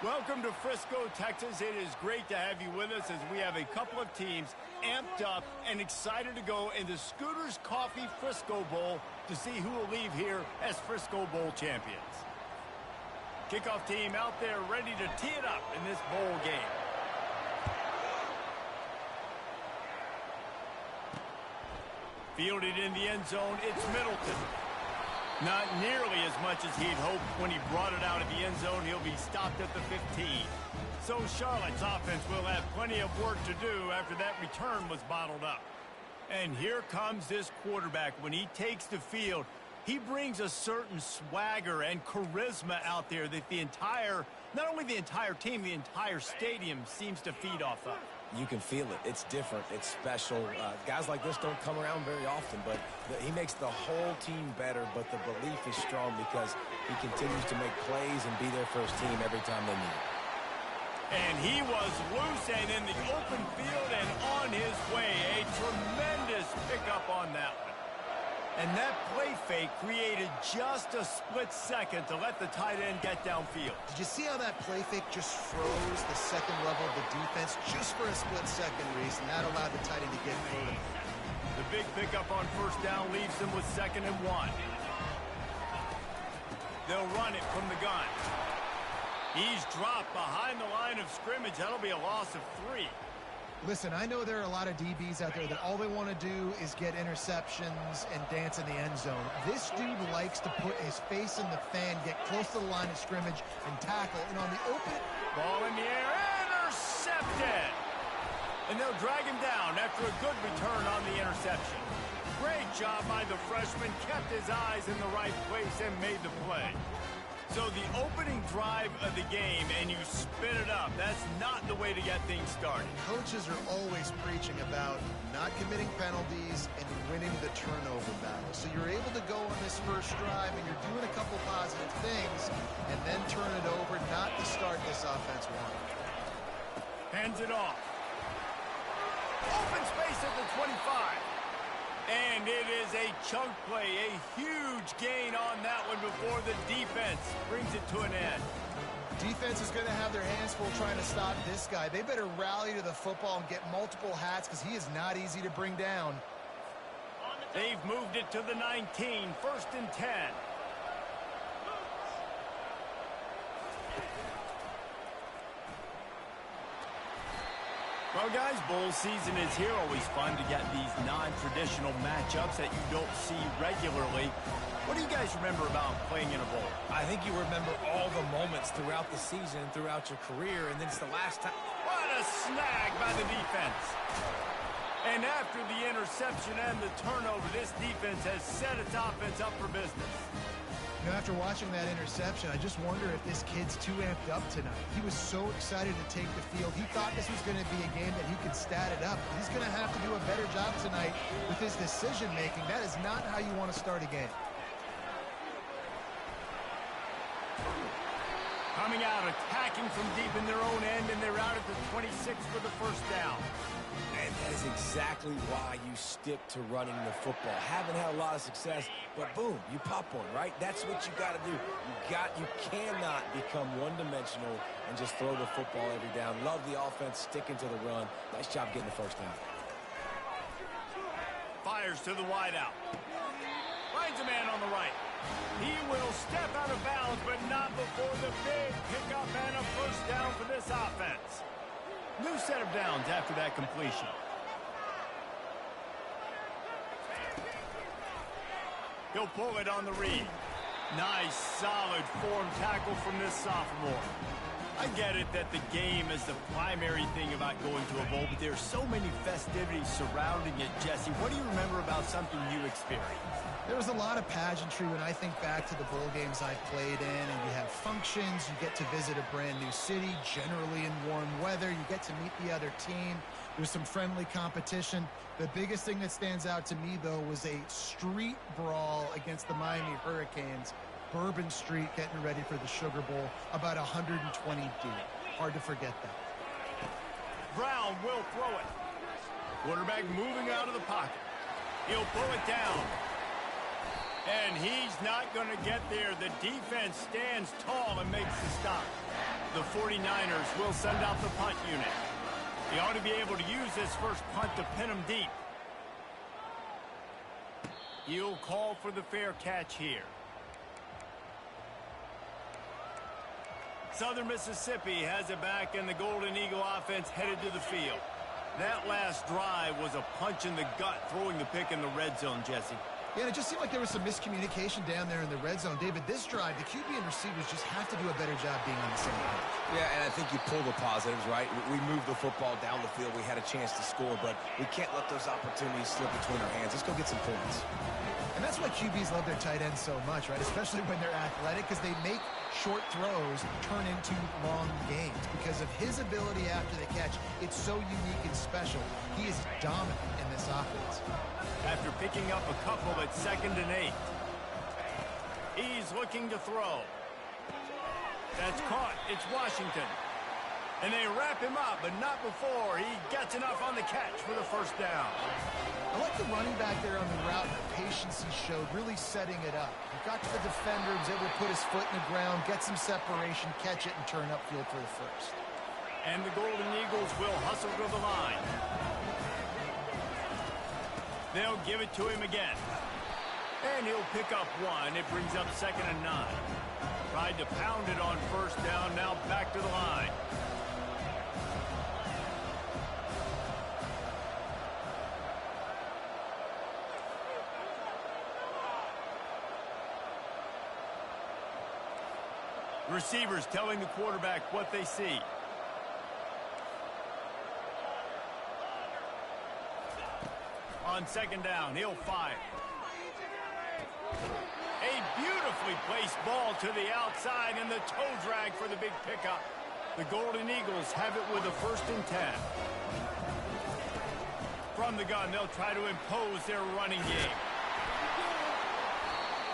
Welcome to Frisco, Texas. It is great to have you with us as we have a couple of teams amped up and excited to go in the Scooters Coffee Frisco Bowl to see who will leave here as Frisco Bowl champions. Kickoff team out there ready to tee it up in this bowl game. Fielded in the end zone, it's Middleton. Not nearly as much as he'd hoped when he brought it out of the end zone. He'll be stopped at the 15. So Charlotte's offense will have plenty of work to do after that return was bottled up. And here comes this quarterback. When he takes the field, he brings a certain swagger and charisma out there that not only the entire team, the entire stadium seems to feed off of. You can feel it. It's different. It's special. Guys like this don't come around very often, but he makes the whole team better, but the belief is strong because he continues to make plays and be there for his team every time they need it. And he was loose and in the open field and on his way. A tremendous pickup on that one. And that play fake created just a split second to let the tight end get downfield. Did you see how that play fake just froze the second level of the defense just for a split second, Reese, and that allowed the tight end to get through. The big pickup on first down leaves them with 2nd and 1. They'll run it from the gun. He's dropped behind the line of scrimmage. That'll be a loss of 3. Listen, I know there are a lot of DBs out there that all they want to do is get interceptions and dance in the end zone. This dude likes to put his face in the fan, get close to the line of scrimmage, and tackle. And on the open... Ball in the air, intercepted! And they'll drag him down after a good return on the interception. Great job by the freshman, kept his eyes in the right place and made the play. So the opening drive of the game, and you spin it up. That's not the way to get things started. Coaches are always preaching about not committing penalties and winning the turnover battle. So you're able to go on this first drive, and you're doing a couple positive things, and then turn it over, not to start this offense one. Hands it off. Open space at the 25. And it is a chunk play, a huge gain on that one before the defense brings it to an end. Defense is going to have their hands full trying to stop this guy. They better rally to the football and get multiple hats because he is not easy to bring down. They've moved it to the 19, 1st and 10. Well, guys, bowl season is here. Always fun to get these non-traditional matchups that you don't see regularly. What do you guys remember about playing in a bowl? I think you remember all the moments throughout the season, throughout your career, and then it's the last time. What a snag by the defense. And after the interception and the turnover, this defense has set its offense up for business. You know, after watching that interception, I just wonder if this kid's too amped up tonight. He was so excited to take the field. He thought this was going to be a game that he could stat it up. He's going to have to do a better job tonight with his decision-making. That is not how you want to start a game. Coming out, attacking from deep in their own end, and they're out at the 26 for the first down. And that is exactly why you stick to running the football. Haven't had a lot of success, but boom, you pop one, right? That's what you got to do. You cannot become one-dimensional and just throw the football every down. Love the offense, sticking to the run. Nice job getting the first down. Fires to the wideout. Finds a man on the right. He will step out of bounds, but not before the big pickup and a first down for this offense. New set of downs after that completion. He'll pull it on the read. Nice, solid form tackle from this sophomore. I get it that the game is the primary thing about going to a bowl, but there's so many festivities surrounding it, Jesse. What do you remember about something you experienced? There was a lot of pageantry when I think back to the bowl games I've played in, and you have functions, you get to visit a brand new city, generally in warm weather, you get to meet the other team, there's some friendly competition. The biggest thing that stands out to me, though, was a street brawl against the Miami Hurricanes. Bourbon Street getting ready for the Sugar Bowl, about 120 deep. Hard to forget that. Brown will throw it. Quarterback moving out of the pocket. He'll pull it down. And he's not going to get there. The defense stands tall and makes the stop. The 49ers will send out the punt unit. They ought to be able to use this first punt to pin them deep. He'll call for the fair catch here. Southern Mississippi has it back, and the Golden Eagle offense headed to the field. That last drive was a punch in the gut, throwing the pick in the red zone, Jesse. Yeah, and it just seemed like there was some miscommunication down there in the red zone. David, this drive, the QB and receivers just have to do a better job being on the same page. Yeah, and I think you pull the positives, right? We moved the football down the field. We had a chance to score, but we can't let those opportunities slip between our hands. Let's go get some points. And that's why QBs love their tight ends so much, right? Especially when they're athletic, because they make short throws turn into long gains. Because of his ability after the catch, it's so unique and special. He is dominant in this offense. After picking up a couple at 2nd and 8. He's looking to throw. That's caught. It's Washington. And they wrap him up, but not before he gets enough on the catch for the first down. I like the running back there on the route and the patience he showed, really setting it up. He got to the defender, was able to put his foot in the ground, get some separation, catch it, and turn upfield for the first. And the Golden Eagles will hustle to the line. They'll give it to him again. And he'll pick up one. It brings up 2nd and 9. Tried to pound it on first down, now back to the line. Receivers telling the quarterback what they see. On 2nd down, he'll fire. A beautifully placed ball to the outside, and the toe drag for the big pickup. The Golden Eagles have it with a 1st and 10. From the gun, they'll try to impose their running game.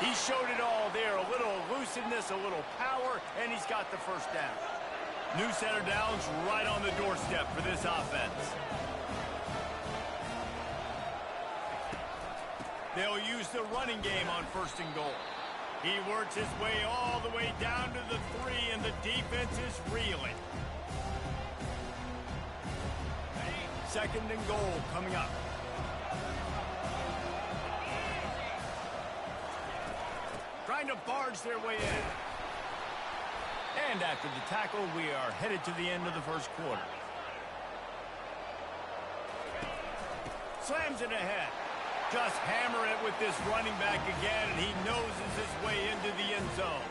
He showed it all there, a little elusiveness, a little power, and he's got the first down. New set of downs right on the doorstep for this offense. They'll use the running game on 1st and goal. He works his way all the way down to the 3, and the defense is reeling. 2nd and goal coming up. Trying to barge their way in. And after the tackle, we are headed to the end of the first quarter. Slams it ahead. Just hammer it with this running back again, and he noses his way into the end zone.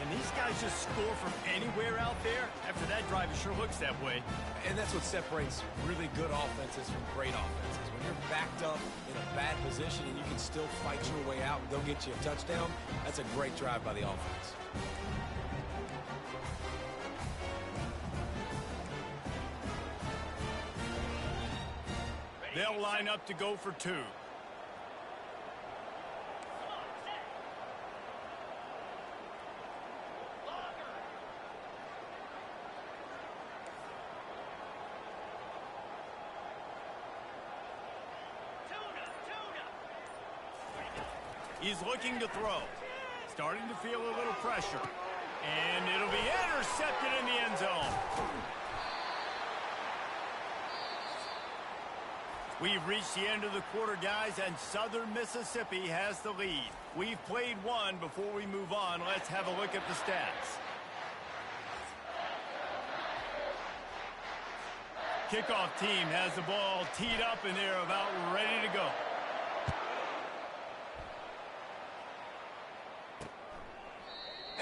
And these guys just score from anywhere out there? After that drive, it sure looks that way. And that's what separates really good offenses from great offenses. When you're backed up in a bad position and you can still fight your way out and go get you a touchdown, that's a great drive by the offense. They'll line up to go for 2. He's looking to throw. Starting to feel a little pressure. And it'll be intercepted in the end zone. We've reached the end of the quarter, guys, and Southern Mississippi has the lead. We've played one. Before we move on, let's have a look at the stats. Kickoff team has the ball teed up, and they're about ready to go.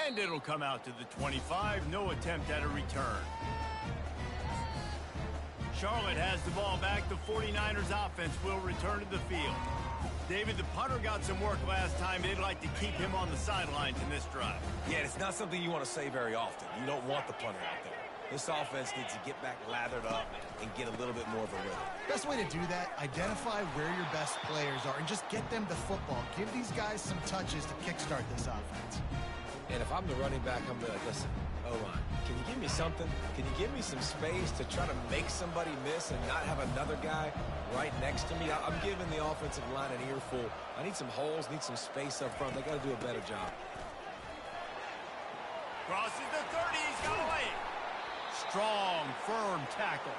And it'll come out to the 25. No attempt at a return. Charlotte has the ball back. The 49ers offense will return to the field. David, the punter got some work last time. They'd like to keep him on the sidelines in this drive. Yeah, it's not something you want to say very often. You don't want the punter out there. This offense needs to get back lathered up and get a little bit more of a rhythm. Best way to do that, identify where your best players are and just get them the football. Give these guys some touches to kickstart this offense. And if I'm the running back, I'm going to listen. O-line, can you give me something? Can you give me some space to try to make somebody miss and not have another guy right next to me? I'm giving the offensive line an earful. I need some holes, need some space up front. They got to do a better job. Crosses the 30. He's got away. Strong, firm tackle.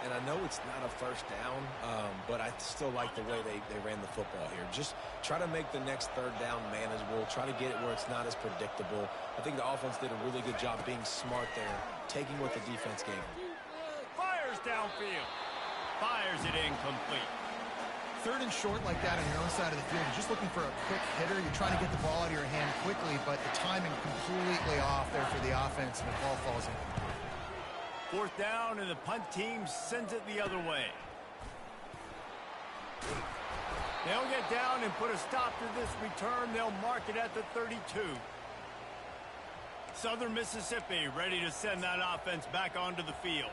And I know it's not a first down, but I still like the way they ran the football here. Just try to make the next third down manageable. Try to get it where it's not as predictable. I think the offense did a really good job being smart there, taking what the defense gave them. Fires downfield. Fires it incomplete. Third and short like that on your own side of the field, you're just looking for a quick hitter. You're trying to get the ball out of your hand quickly, but the timing completely off there for the offense, and the ball falls in. Fourth down, and the punt team sends it the other way. They'll get down and put a stop to this return. They'll mark it at the 32. Southern Mississippi ready to send that offense back onto the field.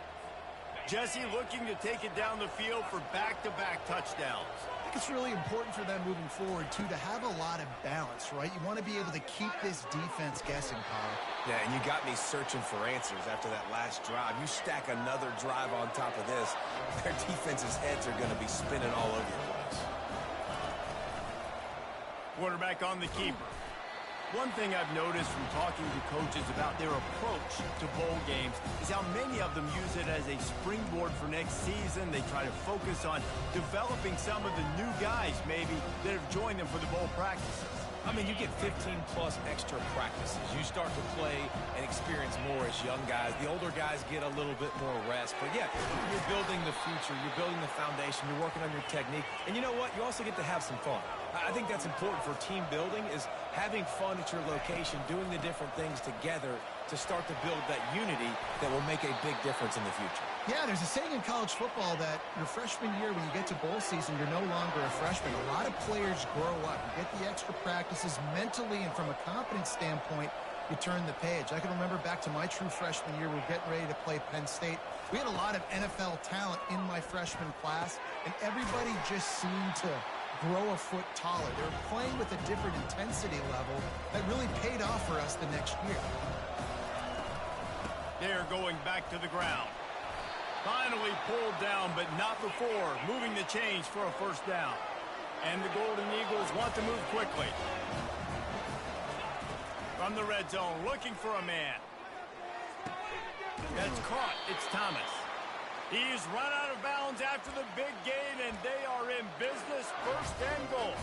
Jesse looking to take it down the field for back-to-back touchdowns. I think it's really important for them moving forward, too, to have a lot of balance, right? You want to be able to keep this defense guessing, Paul. Yeah, and you got me searching for answers after that last drive. You stack another drive on top of this, their defense's heads are going to be spinning all over the place. Quarterback on the keeper. One thing I've noticed from talking to coaches about their approach to bowl games is how many of them use it as a springboard for next season. They try to focus on developing some of the new guys, maybe, that have joined them for the bowl practices. I mean, you get 15-plus extra practices. You start to play and experience more as young guys. The older guys get a little bit more rest. But, yeah, you're building the future. You're building the foundation. You're working on your technique. And you know what? You also get to have some fun. I think that's important for team building, is having fun at your location, doing the different things together to start to build that unity that will make a big difference in the future. Yeah, there's a saying in college football that your freshman year, when you get to bowl season, you're no longer a freshman. A lot of players grow up. You get the extra practices mentally, and from a confidence standpoint, you turn the page. I can remember back to my true freshman year, we were getting ready to play Penn State. We had a lot of NFL talent in my freshman class, and everybody just seemed to grow a foot taller. They were playing with a different intensity level that really paid off for us the next year. They're going back to the ground. Finally pulled down, but not before moving the chains for a first down. And the Golden Eagles want to move quickly. From the red zone, looking for a man. That's caught. It's Thomas. He's run out of bounds after the big gain, and they are in business. First and goal.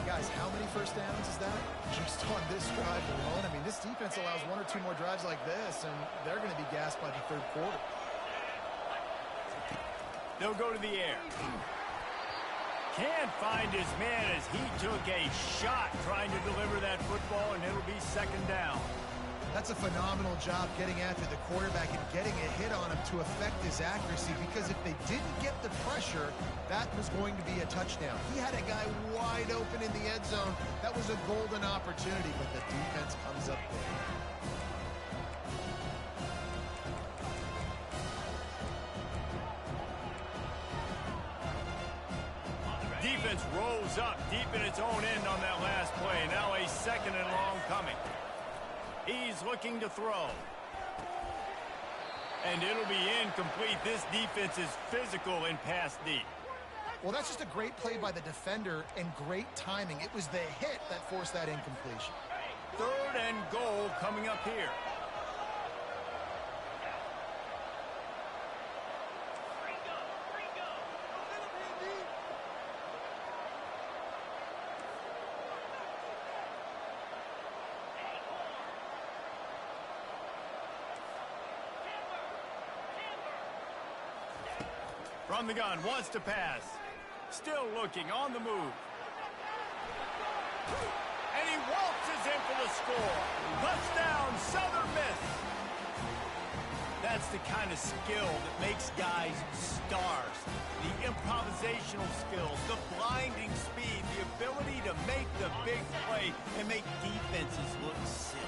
Guys, how many first downs is that? Just on this drive alone. I mean, this defense allows one or two more drives like this, and they're going to be gassed by the third quarter. They'll go to the air. Can't find his man as he took a shot trying to deliver that football, and it'll be second down. That's a phenomenal job getting after the quarterback and getting a hit on him to affect his accuracy, because if they didn't get the pressure, that was going to be a touchdown. He had a guy wide open in the end zone. That was a golden opportunity, but the defense comes up big. Defense rolls up deep in its own end on that last play. Now a second and long coming. He's looking to throw. And it'll be incomplete. This defense is physical and pass deep. Well, that's just a great play by the defender and great timing. It was the hit that forced that incompletion. Third and goal coming up here. From the gun, wants to pass. Still looking, on the move. And he waltzes in for the score. Touchdown, Southern Miss. That's the kind of skill that makes guys stars. The improvisational skills, the blinding speed, the ability to make the big play and make defenses look silly.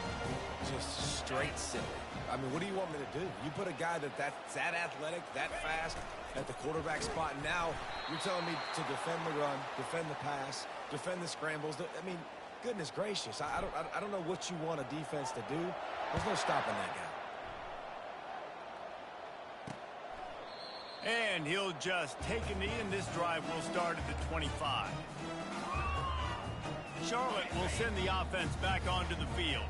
Just straight silly. I mean, what do you want me to do? You put a guy that's that athletic, that fast, at the quarterback spot, and now you're telling me to defend the run, defend the pass, defend the scrambles. I mean, goodness gracious. I don't know what you want a defense to do. There's no stopping that guy. And he'll just take a knee, and this drive will start at the 25. Charlotte will send the offense back onto the field.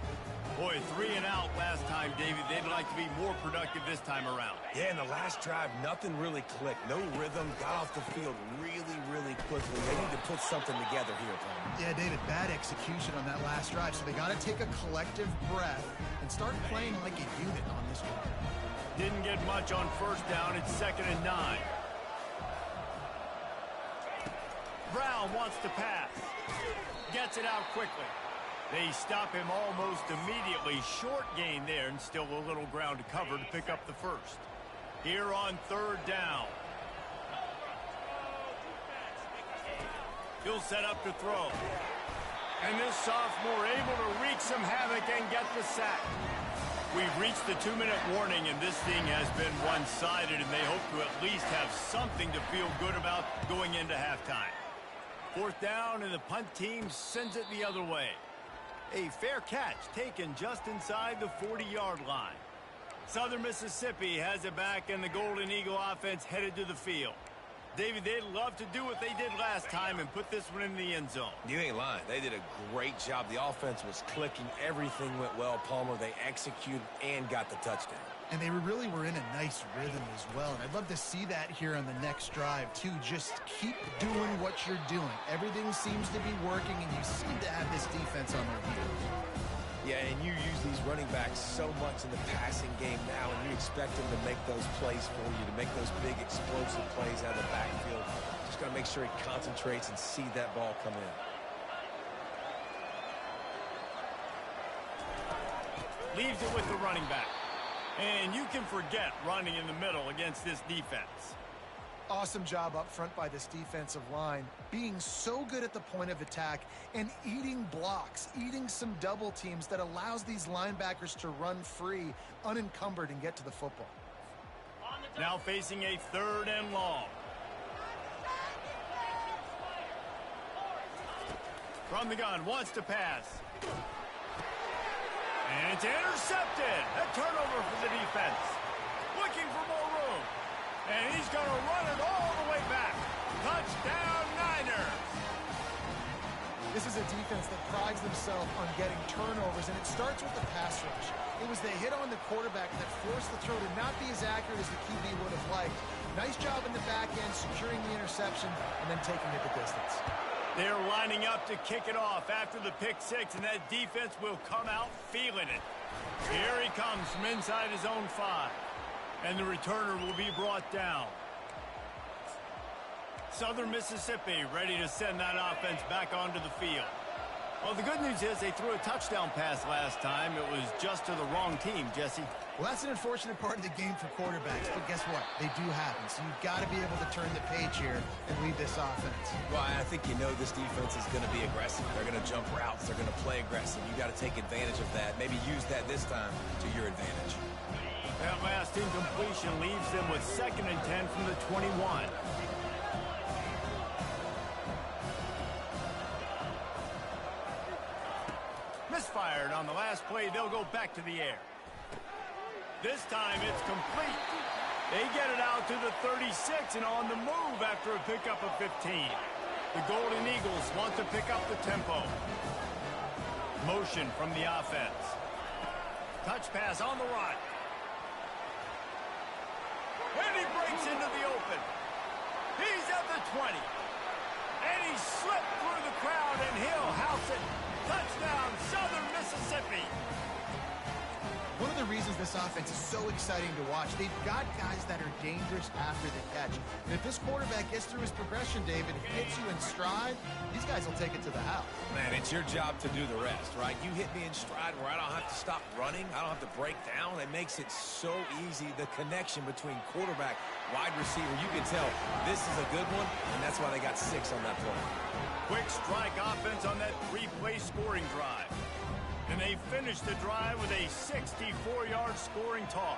Boy, 3 and out last time, David. They'd like to be more productive this time around. Yeah, in the last drive, nothing really clicked. No rhythm, got off the field really, really quickly. They need to put something together here, Palmer. Yeah, David, bad execution on that last drive, so they got to take a collective breath and start playing like a unit on this one. Didn't get much on first down. It's 2nd and 9. Brown wants to pass. Gets it out quickly. They stop him almost immediately. Short gain there, and still a little ground to cover to pick up the first. Here on 3rd down. He'll set up to throw. And this sophomore able to wreak some havoc and get the sack. We've reached the 2-minute warning, and this thing has been one-sided, and they hope to at least have something to feel good about going into halftime. 4th down, and the punt team sends it the other way. A fair catch taken just inside the 40-yard line. Southern Mississippi has it back, and the Golden Eagle offense headed to the field. David, they'd love to do what they did last time and put this one in the end zone. You ain't lying. They did a great job. The offense was clicking. Everything went well, Palmer. They executed and got the touchdown. And they really were in a nice rhythm as well. And I'd love to see that here on the next drive, too. Just keep doing what you're doing. Everything seems to be working, and you seem to have this defense on their heels. Yeah, and you use these running backs so much in the passing game now, and you expect them to make those plays for you, to make those big explosive plays out of the backfield. Just got to make sure he concentrates and see that ball come in. Leaves it with the running back. And you can forget running in the middle against this defense. Awesome job up front by this defensive line, being so good at the point of attack and eating blocks, eating some double teams that allows these linebackers to run free, unencumbered, and get to the football. Now facing a 3rd and long. From the gun, wants to pass. And it's intercepted. A turnover for the defense. Looking for more room. And he's going to run it all the way back. Touchdown, Niners. This is a defense that prides themselves on getting turnovers, and it starts with the pass rush. It was the hit on the quarterback that forced the throw to not be as accurate as the QB would have liked. Nice job in the back end, securing the interception, and then taking it the distance. They're lining up to kick it off after the pick-6, and that defense will come out feeling it. Here he comes from inside his own 5. And the returner will be brought down. Southern Mississippi ready to send that offense back onto the field. Well, the good news is they threw a touchdown pass last time. It was just to the wrong team, Jesse. Well, that's an unfortunate part of the game for quarterbacks, but guess what? They do happen, so you've got to be able to turn the page here and lead this offense. Well, I think you know this defense is going to be aggressive. They're going to jump routes. They're going to play aggressive. You got to take advantage of that. Maybe use that this time to your advantage. That last incompletion leaves them with 2nd and 10 from the 21. Misfired on the last play. They'll go back to the air. This time it's complete. They get it out to the 36 and on the move after a pickup of 15. The Golden Eagles want to pick up the tempo. Motion from the offense. Touch pass on the run. And he breaks into the open. He's at the 20. And he slipped through the crowd, and he'll house it. Touchdown, Southern Mississippi. One of the reasons this offense is so exciting to watch, they've got guys that are dangerous after the catch. And if this quarterback gets through his progression, David, hits you in stride, these guys will take it to the house. Man, it's your job to do the rest, right? You hit me in stride where I don't have to stop running. I don't have to break down. It makes it so easy. The connection between quarterback, wide receiver, you can tell this is a good one, and that's why they got 6 on that play. Quick strike offense on that 3-play scoring drive. And they finish the drive with a 64-yard scoring toss.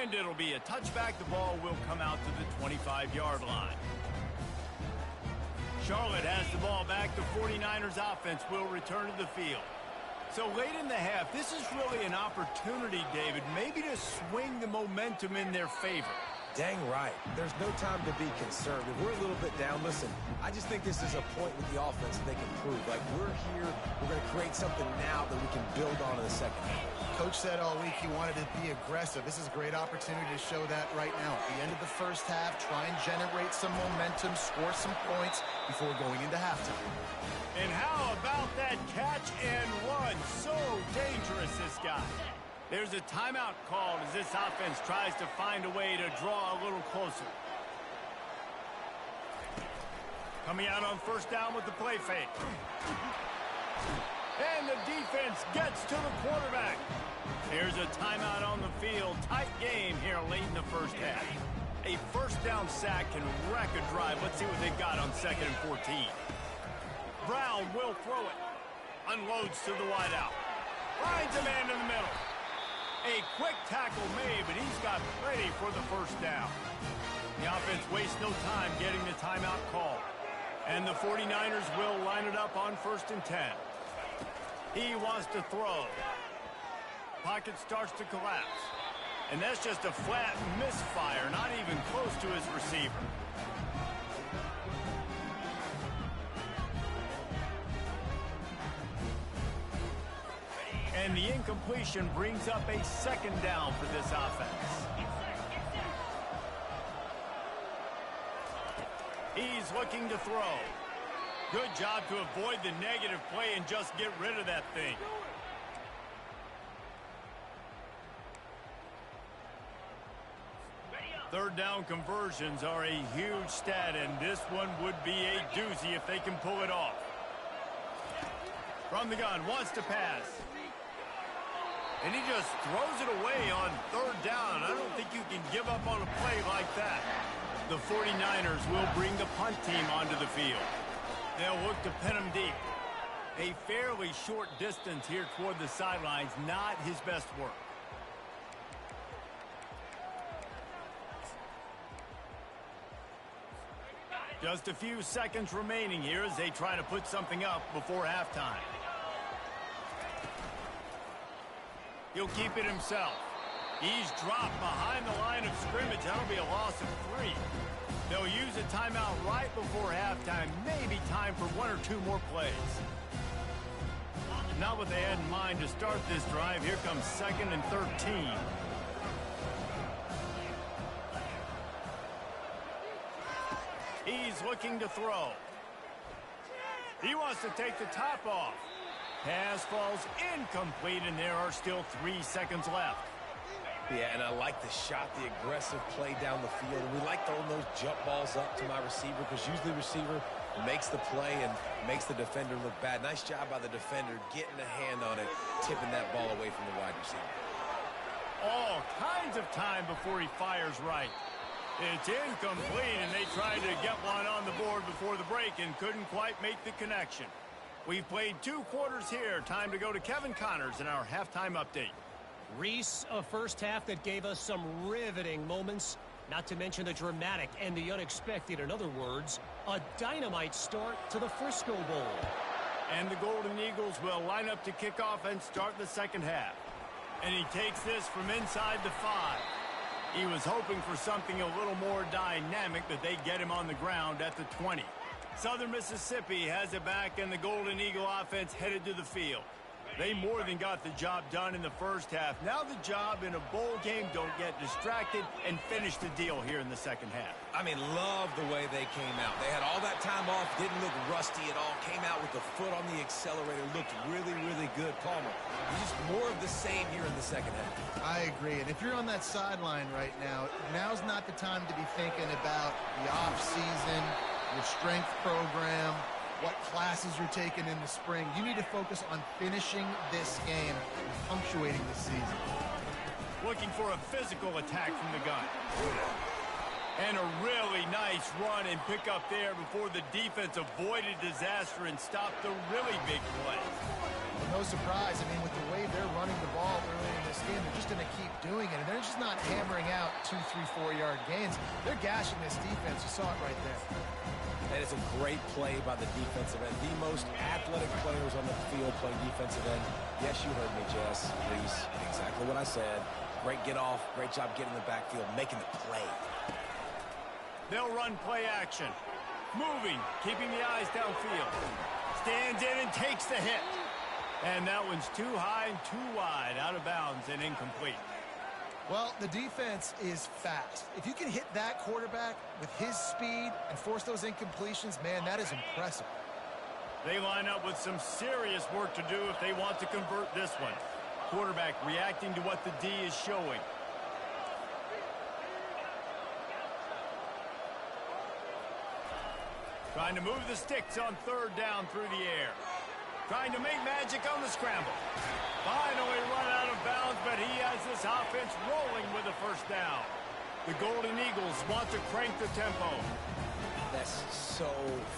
And it'll be a touchback. The ball will come out to the 25-yard line. Charlotte has the ball back. The 49ers offense will return to the field. So late in the half, this is really an opportunity, David, maybe to swing the momentum in their favor. Dang right. There's no time to be concerned. If we're a little bit down, listen, I just think this is a point with the offense that they can prove. Like, we're here, we're going to create something now that we can build on in the second half. Coach said all week he wanted to be aggressive. This is a great opportunity to show that right now. At the end of the first half, try and generate some momentum, score some points before going into halftime. And how about that catch and run? So dangerous, this guy. There's a timeout called as this offense tries to find a way to draw a little closer. Coming out on first down with the play fake. And the defense gets to the quarterback. Here's a timeout on the field. Tight game here late in the first half. A first down sack can wreck a drive. Let's see what they've got on 2nd and 14. Brown will throw it. Unloads to the wideout. Finds a man in the middle. A quick tackle made, but he's got plenty for the first down. The offense wastes no time getting the timeout call. And the 49ers will line it up on 1st and 10. He wants to throw. Pocket starts to collapse. And that's just a flat misfire, not even close to his receiver. And the incompletion brings up a 2nd down for this offense. He's looking to throw. Good job to avoid the negative play and just get rid of that thing. Third down conversions are a huge stat, and this one would be a doozy if they can pull it off. From the gun, wants to pass. And he just throws it away on 3rd down. I don't think you can give up on a play like that. The 49ers will bring the punt team onto the field. They'll look to pin him deep. A fairly short distance here toward the sidelines, not his best work. Just a few seconds remaining here as they try to put something up before halftime. He'll keep it himself. He's dropped behind the line of scrimmage. That'll be a loss of 3. They'll use a timeout right before halftime. Maybe time for 1 or 2 more plays. Not what they had in mind to start this drive. Here comes 2nd and 13. He's looking to throw. He wants to take the top off. Pass falls incomplete, and there are still 3 seconds left. Yeah, and I like the shot, the aggressive play down the field. And we like throwing those jump balls up to my receiver because usually the receiver makes the play and makes the defender look bad. Nice job by the defender getting a hand on it, tipping that ball away from the wide receiver. All kinds of time before he fires right. It's incomplete, and they tried to get one on the board before the break and couldn't quite make the connection. We've played 2 quarters here. Time to go to Kevin Connors in our halftime update. Reese, a first half that gave us some riveting moments, not to mention the dramatic and the unexpected. In other words, a dynamite start to the Frisco Bowl. And the Golden Eagles will line up to kick off and start the second half. And he takes this from inside the 5. He was hoping for something a little more dynamic, but they get him on the ground at the 20. Southern Mississippi has it back, and the Golden Eagle offense headed to the field. They more than got the job done in the first half. Now the job in a bowl game, don't get distracted and finish the deal here in the second half. I mean, love the way they came out. They had all that time off, didn't look rusty at all, came out with the foot on the accelerator, looked really, really good. Palmer, just more of the same here in the second half. I agree. And if you're on that sideline right now, now's not the time to be thinking about the off-season, your strength program, what classes you're taking in the spring. You need to focus on finishing this game and punctuating the season. Looking for a physical attack from the gun. And a really nice run and pick up there before the defense avoided disaster and stopped the really big play. Well, no surprise. I mean, with the way they're running the ball early in this game, they're just going to keep doing it. And they're just not hammering out 2, 3, 4-yard gains. They're gashing this defense. You saw it right there. And it's a great play by the defensive end. The most athletic players on the field playing defensive end. Yes, you heard me, Jess, Reese. Exactly what I said. Great get off. Great job getting in the backfield, making the play. They'll run play action. Moving, keeping the eyes downfield. Stands in and takes the hit. And that one's too high and too wide, out of bounds and incomplete. Well, the defense is fast. If you can hit that quarterback with his speed and force those incompletions, man, that is impressive. They line up with some serious work to do if they want to convert this one. Quarterback reacting to what the D is showing. Trying to move the sticks on third down through the air. Trying to make magic on the scramble. Finally run out of bounds, but he has this offense rolling with a first down. The Golden Eagles want to crank the tempo. That's so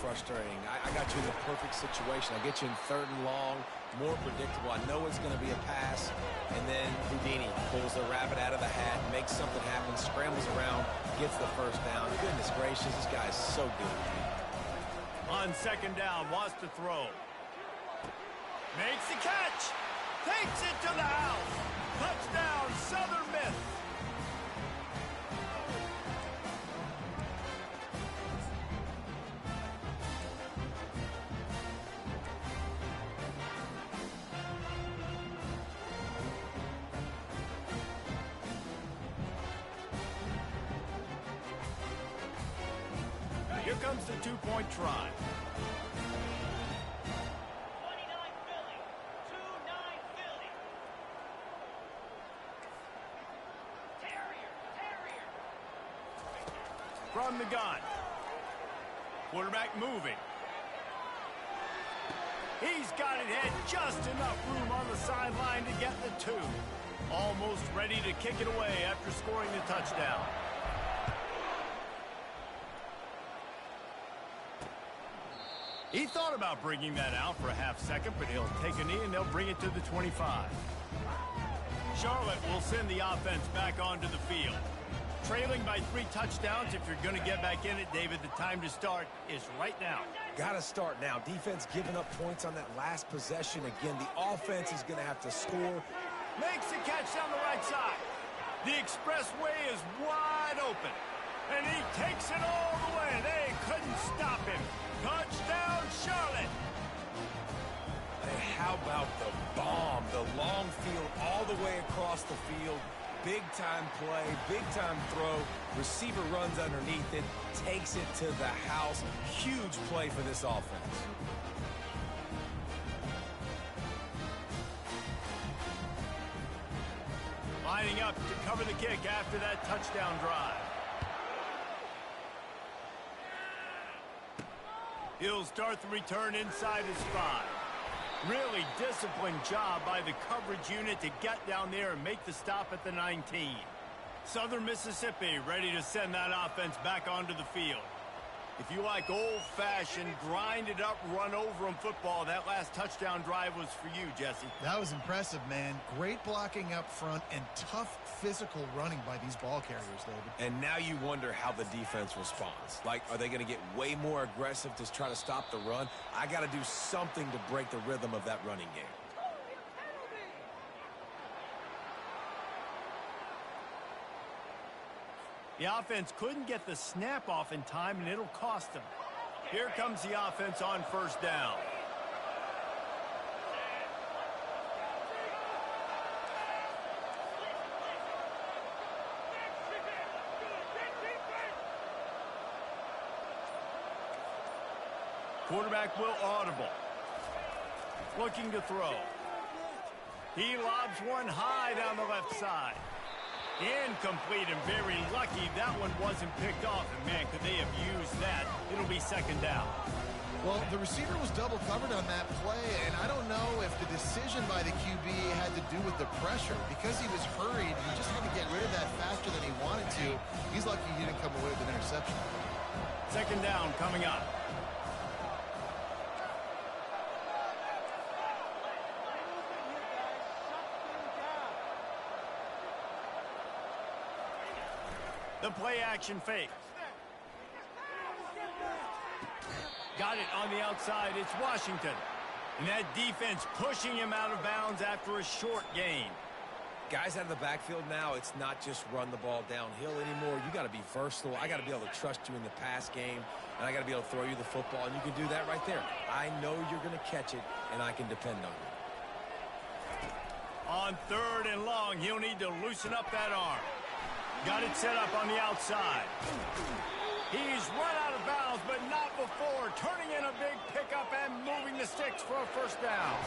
frustrating. I got you in the perfect situation. I get you in third and long, more predictable. I know it's going to be a pass, and then Houdini pulls the rabbit out of the hat, makes something happen, scrambles around, gets the first down. Goodness gracious, this guy's so good. On second down, wants to throw. Makes the catch. Takes it to the house. Touchdown, Southern Miss. Here comes the two-point try. From the gun. Quarterback moving. He's got it had just enough room on the sideline to get the two. Almost ready to kick it away after scoring the touchdown. He thought about bringing that out for a half second, but he'll take a knee and they'll bring it to the 25. Charlotte will send the offense back onto the field. Trailing by 3 touchdowns. If you're going to get back in it, David, the time to start is right now. Got to start now. Defense giving up points on that last possession. Again, the offense is going to have to score. Makes the catch down the right side. The expressway is wide open. And he takes it all the way. They couldn't stop him. Touchdown, Charlotte. Hey, how about the bomb? The long field all the way across the field. Big-time play, big-time throw. Receiver runs underneath it, takes it to the house. Huge play for this offense. Lining up to cover the kick after that touchdown drive. He'll start the return inside his 5. Really disciplined job by the coverage unit to get down there and make the stop at the 19. Southern Mississippi ready to send that offense back onto the field. If you like old-fashioned, grind-it-up, run-over-'em football, that last touchdown drive was for you, Jesse. That was impressive, man. Great blocking up front and tough physical running by these ball carriers, David. And now you wonder how the defense responds. Like, are they going to get way more aggressive to try to stop the run? I got to do something to break the rhythm of that running game. The offense couldn't get the snap off in time, and it'll cost them. Here comes the offense on first down. Quarterback will audible. Looking to throw. He lobs one high down the left side. Incomplete, and very lucky that one wasn't picked off. And, man, could they have used that? It'll be second down. Well, the receiver was double covered on that play, and I don't know if the decision by the QB had to do with the pressure. Because he was hurried, he just had to get rid of that faster than he wanted to. He's lucky he didn't come away with an interception. Second down coming up. The play-action fake. Got it on the outside. It's Washington. And that defense pushing him out of bounds after a short gain. guys out of the backfield now, it's not just run the ball downhill anymore. You got to be versatile. I got to be able to trust you in the pass game, and I got to be able to throw you the football, and you can do that right there. I know you're going to catch it, and I can depend on you. On 3rd and long, he'll need to loosen up that arm. Got it set up on the outside. He's run out of bounds, but not before. Turning in a big pickup and moving the sticks for a first down.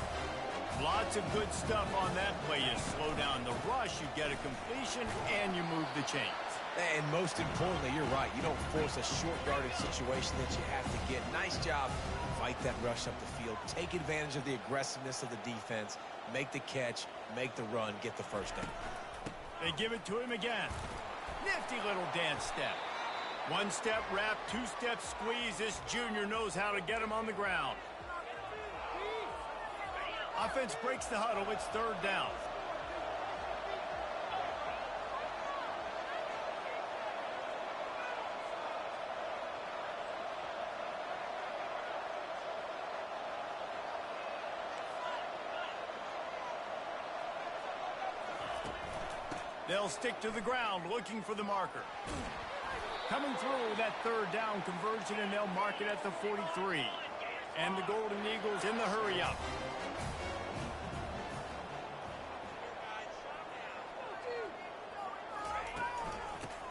Lots of good stuff on that play. You slow down the rush, you get a completion, and you move the chains. And most importantly, you're right. You don't force a short yardage situation that you have to get. Nice job. Fight that rush up the field. Take advantage of the aggressiveness of the defense. Make the catch, make the run, get the first down. They give it to him again. Nifty little dance step. 1-step wrap, 2-step squeeze. This junior knows how to get him on the ground. Offense breaks the huddle. It's 3rd down. They'll stick to the ground looking for the marker. Coming through that 3rd down conversion, and they'll mark it at the 43. And the Golden Eagles in the hurry up.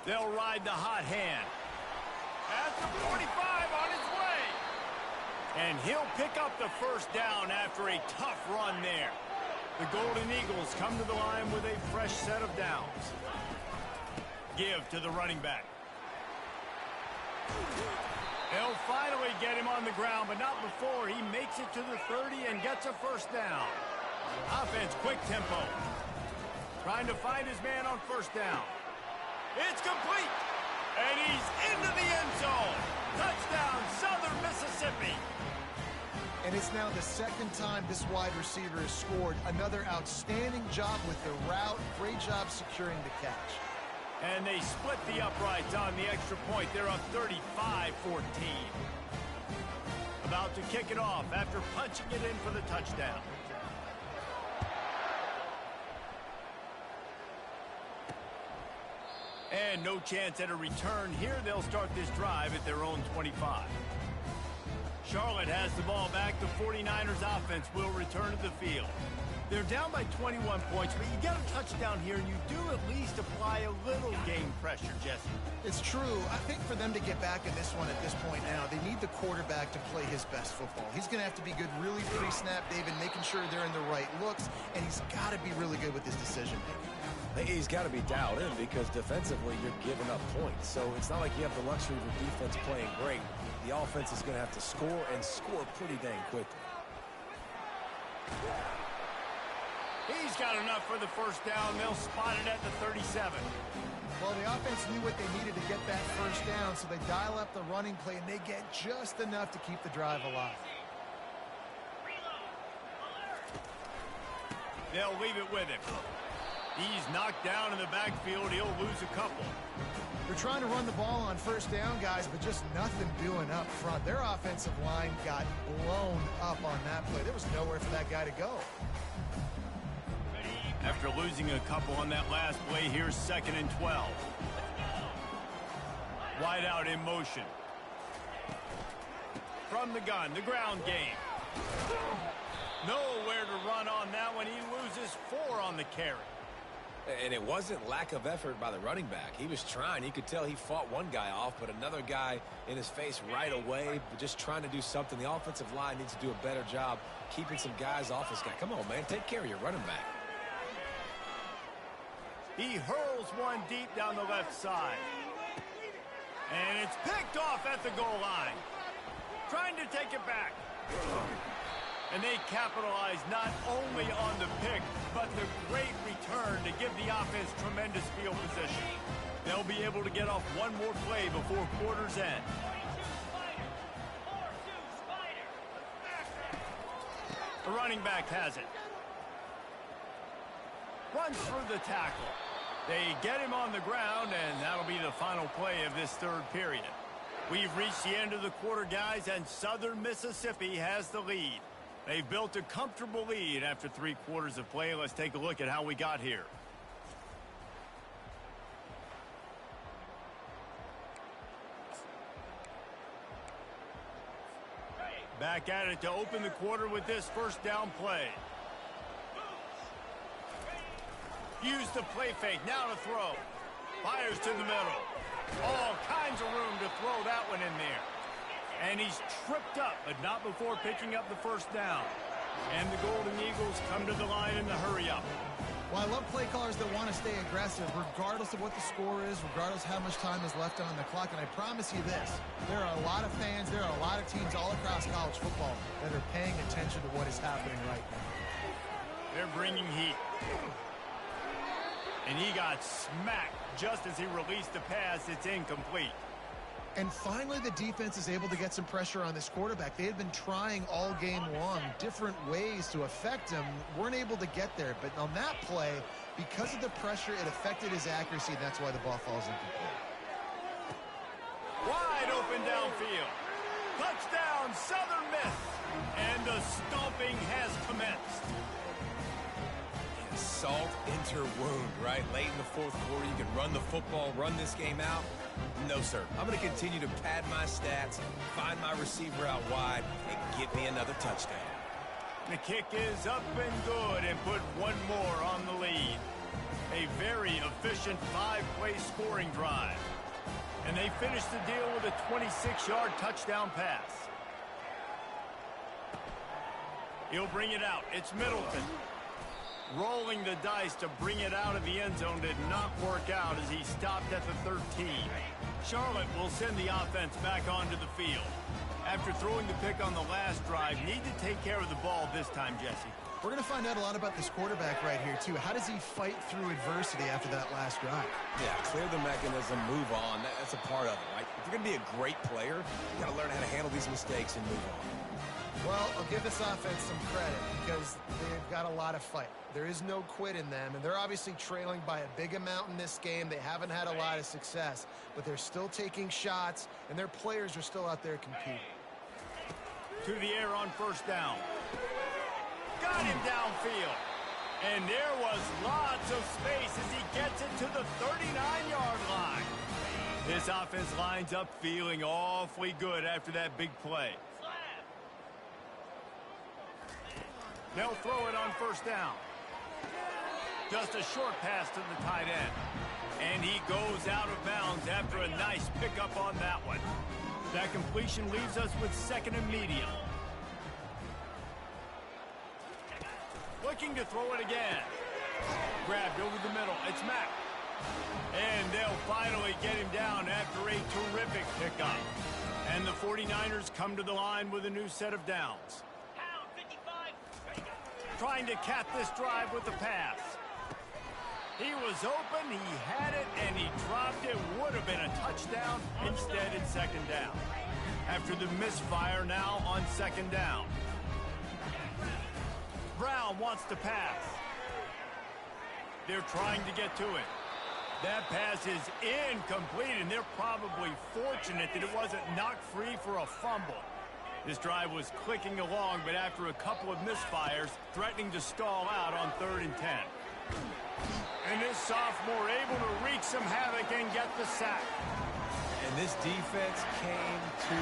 They'll ride the hot hand. At the 45 on his way. And he'll pick up the first down after a tough run there. The Golden Eagles come to the line with a fresh set of downs. Give to the running back. They'll finally get him on the ground, but not before he makes it to the 30 and gets a first down. Offense, quick tempo. Trying to find his man on first down. It's complete. And he's into the end zone. Touchdown, Southern Mississippi. And it's now the 2nd time this wide receiver has scored. Another outstanding job with the route. Great job securing the catch. And they split the uprights on the extra point. They're up 35-14. About to kick it off after punching it in for the touchdown. And no chance at a return here. They'll start this drive at their own 25. Charlotte has the ball back. The 49ers offense will return to the field. They're down by 21 points, but you get a touchdown here, and you do at least apply a little game pressure, Jesse. It's true. I think for them to get back in this one at this point now, they need the quarterback to play his best football. He's going to have to be good really pre-snap, David, making sure they're in the right looks, and he's got to be really good with his decision-making. He's got to be dialed in because defensively you're giving up points. So it's not like you have the luxury of your defense playing great. The offense is going to have to score and score pretty dang quickly. He's got enough for the first down. They'll spot it at the 37. Well, the offense knew what they needed to get that first down, so they dial up the running play, and they get just enough to keep the drive alive. They'll leave it with him. He's knocked down in the backfield. He'll lose a couple. They're trying to run the ball on first down, guys, but just nothing doing up front. Their offensive line got blown up on that play. There was nowhere for that guy to go. After losing a couple on that last play, here's 2nd and 12. Wide out in motion. From the gun, the ground game. Nowhere to run on that one. He loses 4 on the carry. And it wasn't lack of effort by the running back. He was trying. You could tell he fought one guy off, but another guy in his face right away, just trying to do something. The offensive line needs to do a better job keeping some guys off this guy. Come on, man. Take care of your running back. He hurls one deep down the left side. And it's picked off at the goal line. Trying to take it back. And they capitalize not only on the pick, but the great return to give the offense tremendous field position. They'll be able to get off one more play before quarter's end. The running back has it. Runs through the tackle. They get him on the ground, and that'll be the final play of this 3rd period. We've reached the end of the quarter, guys, and Southern Mississippi has the lead. They've built a comfortable lead after 3 quarters of play. Let's take a look at how we got here. Back at it to open the quarter with this first down play. Use the play fake, now to throw. Fires to the middle. All kinds of room to throw that one in there. And he's tripped up, but not before picking up the first down. And the Golden Eagles come to the line in the hurry-up. Well, I love play callers that want to stay aggressive, regardless of what the score is, regardless how much time is left on the clock. And I promise you this, there are a lot of fans, there are a lot of teams all across college football that are paying attention to what is happening right now. They're bringing heat. And he got smacked just as he released the pass. It's incomplete. And finally, the defense is able to get some pressure on this quarterback. They had been trying all game long different ways to affect him. Weren't able to get there. But on that play, because of the pressure, it affected his accuracy, and that's why the ball falls incomplete. Wide open downfield. Touchdown, Southern Miss. And the stomping has commenced. Salt into wound, right? Late in the fourth quarter, you can run the football, run this game out. No, sir. I'm going to continue to pad my stats, find my receiver out wide, and get me another touchdown. The kick is up and good and put one more on the lead. A very efficient 5-play scoring drive. And they finish the deal with a 26-yard touchdown pass. He'll bring it out. It's Middleton. Rolling the dice to bring it out of the end zone did not work out as he stopped at the 13. Charlotte will send the offense back onto the field. After throwing the pick on the last drive, need to take care of the ball this time, Jesse. We're going to find out a lot about this quarterback right here, too. How does he fight through adversity after that last drive? Yeah, clear the mechanism, move on. That's a part of it, right? If you're going to be a great player, you got to learn how to handle these mistakes and move on. Well, I'll give this offense some credit because they've got a lot of fight. There is no quit in them, and they're obviously trailing by a big amount in this game. They haven't had a lot of success, but they're still taking shots, and their players are still out there competing. To the air on first down. Got him downfield. And there was lots of space as he gets it to the 39-yard line. This offense lines up feeling awfully good after that big play. They'll throw it on first down. Just a short pass to the tight end. And he goes out of bounds after a nice pickup on that one. That completion leaves us with second and medium. Looking to throw it again. Grabbed over the middle. It's Mack. And they'll finally get him down after a terrific pickup. And the 49ers come to the line with a new set of downs. Trying to cap this drive with the pass. He was open, he had it, and he dropped it. Would have been a touchdown. Instead, it's second down. After the misfire, now on second down. Brown wants to pass. They're trying to get to it. That pass is incomplete, and they're probably fortunate that it wasn't knocked free for a fumble. This drive was clicking along, but after a couple of misfires, threatening to stall out on 3rd and 10. And this sophomore able to wreak some havoc and get the sack. And this defense came to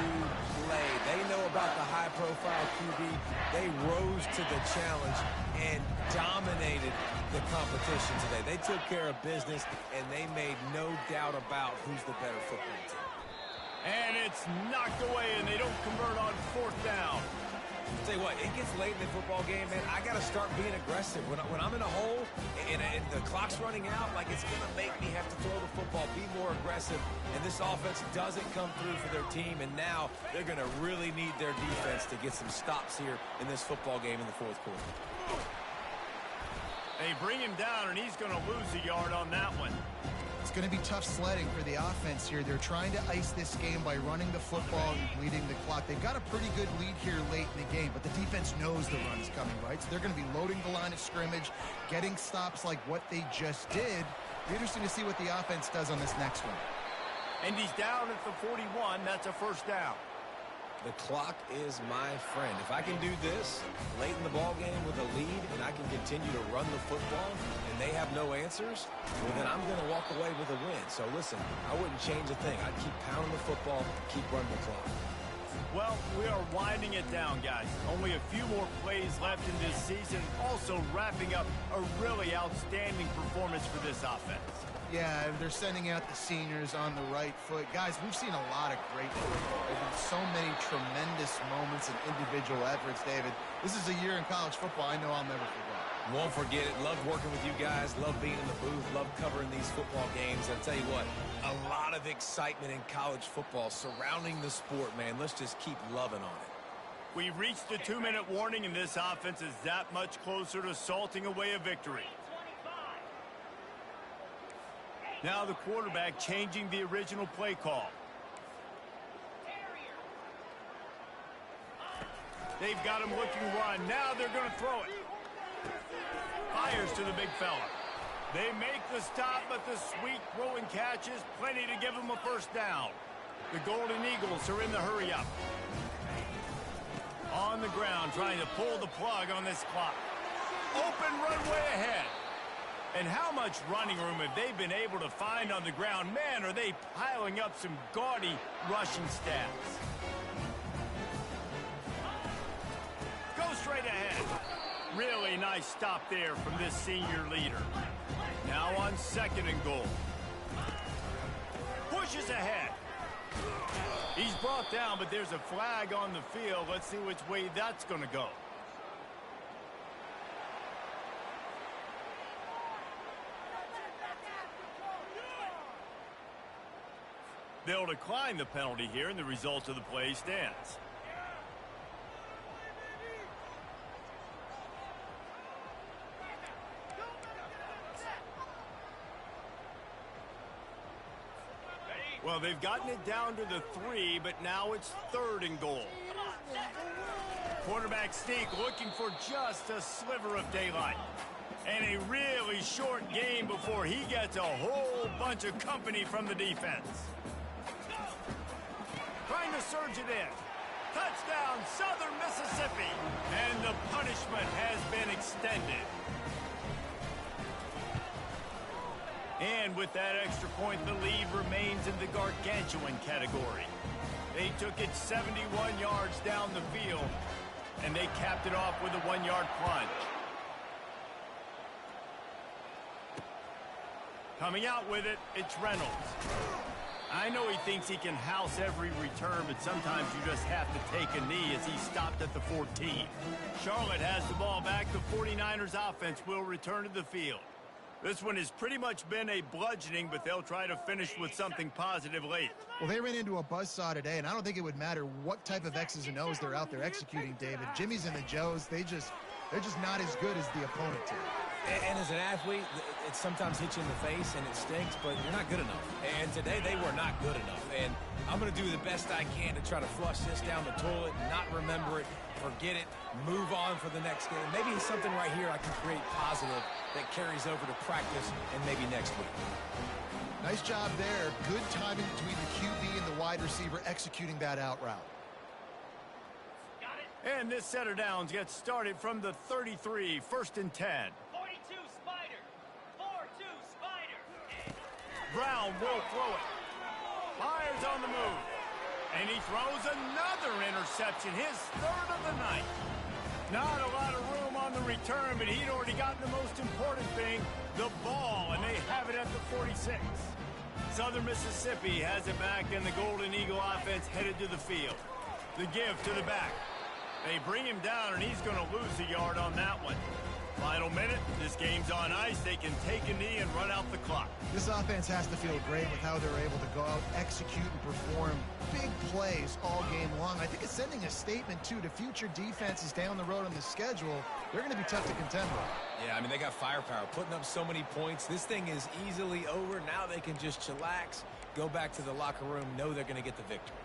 play. They know about the high-profile QB. They rose to the challenge and dominated the competition today. They took care of business, and they made no doubt about who's the better football team. And it's knocked away, and they don't convert on 4th down. I'll tell you what, it gets late in the football game, man. I got to start being aggressive. When I'm in a hole and the clock's running out, like it's going to make me have to throw the football, be more aggressive. And this offense doesn't come through for their team, and now they're going to really need their defense to get some stops here in this football game in the 4th quarter. They bring him down, and he's going to lose a yard on that one. It's going to be tough sledding for the offense here. They're trying to ice this game by running the football and bleeding the clock. They've got a pretty good lead here late in the game, but the defense knows the run is coming, right? So they're going to be loading the line of scrimmage, getting stops like what they just did. It'll be interesting to see what the offense does on this next one. And he's down at the 41. That's a first down. The clock is my friend. If I can do this late in the ball game with a lead and I can continue to run the football and they have no answers, well, then I'm going to walk away with a win. So, listen, I wouldn't change a thing. I'd keep pounding the football, keep running the clock. Well, we are winding it down, guys. Only a few more plays left in this season. Also wrapping up a really outstanding performance for this offense. Yeah, they're sending out the seniors on the right foot. Guys, we've seen a lot of great football. There have been so many tremendous moments and individual efforts, David. This is a year in college football I know I'll never forget. Won't forget it. Love working with you guys. Love being in the booth. Love covering these football games. I'll tell you what, a lot of excitement in college football surrounding the sport, man. Let's just keep loving on it. We've reached the 2-minute warning, and this offense is that much closer to salting away a victory. Now the quarterback changing the original play call. They've got him looking run. Now they're going to throw it. Fires to the big fella. They make the stop, but the sweet throw and catch is plenty to give them a first down. The Golden Eagles are in the hurry-up. On the ground, trying to pull the plug on this clock. Open runway ahead. And how much running room have they been able to find on the ground? Man, are they piling up some gaudy rushing stats. Go straight ahead. Really nice stop there from this senior leader. Now on 2nd and goal. Pushes ahead. He's brought down, but there's a flag on the field. Let's see which way that's going to go. They'll decline the penalty here, and the result of the play stands. Well, they've gotten it down to the 3, but now it's 3rd and goal. Quarterback sneak looking for just a sliver of daylight. And a really short game before he gets a whole bunch of company from the defense. Trying to surge it in. Touchdown, Southern Mississippi. And the punishment has been extended. And with that extra point, the lead remains in the gargantuan category. They took it 71 yards down the field, and they capped it off with a 1-yard plunge. Coming out with it, it's Reynolds. I know he thinks he can house every return, but sometimes you just have to take a knee as he stopped at the 14. Charlotte has the ball back. The 49ers offense will return to the field. This one has pretty much been a bludgeoning, but they'll try to finish with something positive late. Well, they ran into a buzzsaw today, and I don't think it would matter what type of X's and O's they're out there executing, David. Jimmy's and the Joes, they're just not as good as the opponent team. And as an athlete, it sometimes hits you in the face and it stinks, but you're not good enough. And today they were not good enough. And I'm going to do the best I can to try to flush this down the toilet, not remember it, forget it, move on for the next game. Maybe it's something right here I can create positive that carries over to practice and maybe next week. Nice job there. Good timing between the QB and the wide receiver executing that out route. And this set of downs gets started from the 33, 1st and 10. 42 Spider. 4-2 Spider. Brown will throw it. Fires on the move. And he throws another interception, his 3rd of the night. Not a lot of room on the return, but he'd already gotten the most important thing, the ball, and they have it at the 46. Southern Mississippi has it back, and the Golden Eagle offense headed to the field. The give to the back. They bring him down, and he's going to lose a yard on that one. Final minute. This game's on ice. They can take a knee and run out the clock. This offense has to feel great with how they're able to go out, execute, and perform big plays all game long. I think it's sending a statement, too, to future defenses down the road on the schedule. They're going to be tough to contend with. Yeah, I mean, they got firepower, putting up so many points. This thing is easily over. Now they can just chillax, go back to the locker room, know they're going to get the victory.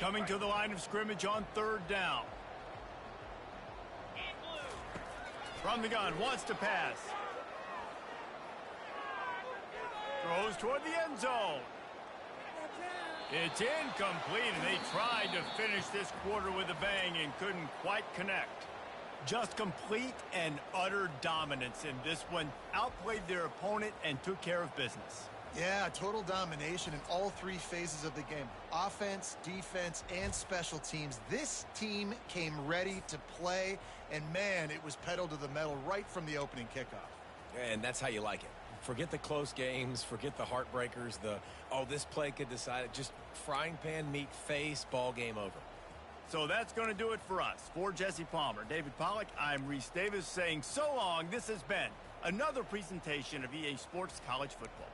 Coming to the line of scrimmage on 3rd down. From the gun, wants to pass. Throws toward the end zone. It's incomplete, and they tried to finish this quarter with a bang and couldn't quite connect. Just complete and utter dominance in this one. Outplayed their opponent and took care of business. Yeah, total domination in all three phases of the game. Offense, defense, and special teams. This team came ready to play, and man, it was pedal to the metal right from the opening kickoff. And that's how you like it. Forget the close games, forget the heartbreakers, oh, this play could decide it. Just frying pan meet face, ball game over. So that's going to do it for us. For Jesse Palmer, David Pollack, I'm Reese Davis saying so long. This has been another presentation of EA Sports College Football.